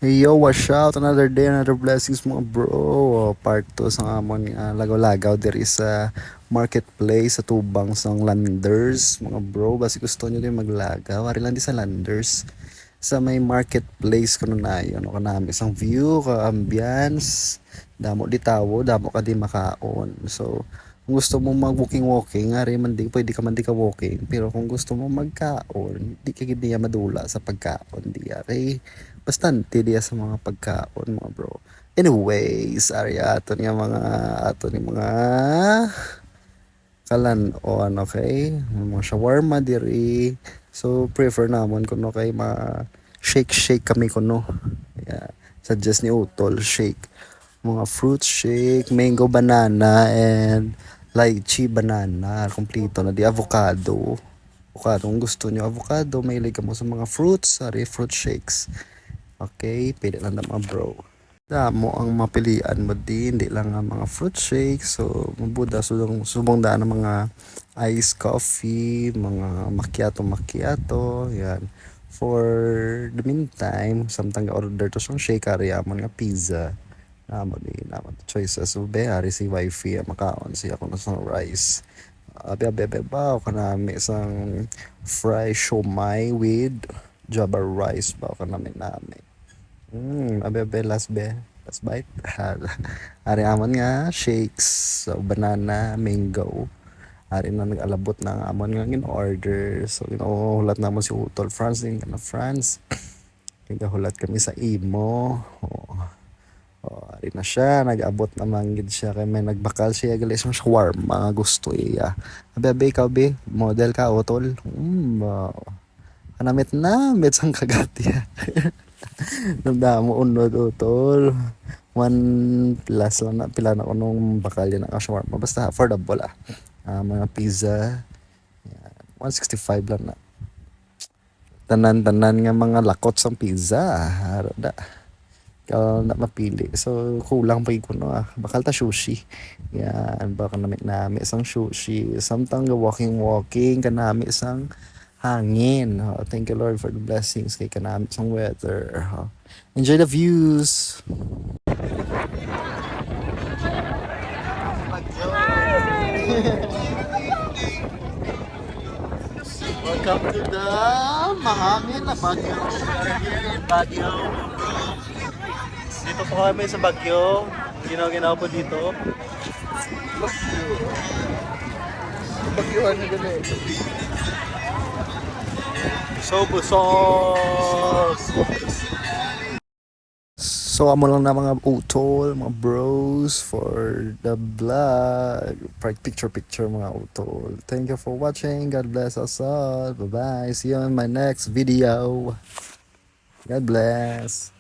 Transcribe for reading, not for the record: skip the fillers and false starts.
Yo, what's up? Another day, another blessings mga bro. Part 2 sa amon nga lagaw-lagaw diri sa marketplace sa tubang sang Landers mga bro. Basi gusto nyo din maglagaw. Ari lang di sa Landers. Sa may marketplace kuno na yun. Ano kanami isang view, ka ambience, damo di tawo, damo ka di makaon. So, kung gusto mo mag-walking-walking, ari man di, pwede ka man di ka walking. Pero kung gusto mo magkaon, di ka gid niya madula sa pagkaon. Di ari bastante diya sa mga pagkaon mga bro. Anyways, ari ato ni mga kalan-on, okay? Mga shawarma diri. So prefer namon kuno kay shake kami kuno. Yeah. Suggest ni Utol shake. Mga fruit shake, mango banana and lychee banana, kompleto na di avocado. Avocado, kung gusto nyo avocado, may ka mo sa mga fruits, sorry, fruit shakes. Okay, pwede lang naman bro. Damo ang mapilian mo din, hindi lang ang mga fruit shakes. So, mabuda subong daan ng mga iced coffee, mga macchiato, yan. For the meantime, samtang order to siyang shake, amon nga pizza. Naman choices. So, behari si wifey, makaon siya kung sa rice. Abi ba, kanami isang fry siomai with java rice ba kanami. Last bite. Ari amon nga shakes, so banana, mango. Ari na nag-alabot ng amon nga in-order. So ginuhulat namon si Utol France din kana France. Nagahulat kami sa imo. Ari na siya, nag-abot naman gid siya kay may nagbakal siya gali sa shawarma nga gusto iya. Abi ikaw be, model ka Utol. Wow. Kanamit na, met sang kagat ya. Namdamo unod Utol. 1 plus lang na pila na ko nung bakal yan ang shawarma. Basta affordable mga pizza. Yan. 165 lang na. Tanan-tanan nga mga lakot sang pizza. Harada. Ikaw na mapili. So, kulang pa ko bakal ta sushi. Yan. Baka nami sang sushi. Samtang walking kanami sang hangin. Thank you Lord for the blessings kay kanami sang weather. Enjoy the views. Welcome to the mahangin na Baguio. Dito po kami sa Baguio. Ginawa po dito. Baguioan na ganun. So busog. So amo lang na mga utol, mga bros for the vlog. Picture mga utol. Thank you for watching. God bless us all. Bye bye. See you in my next video. God bless.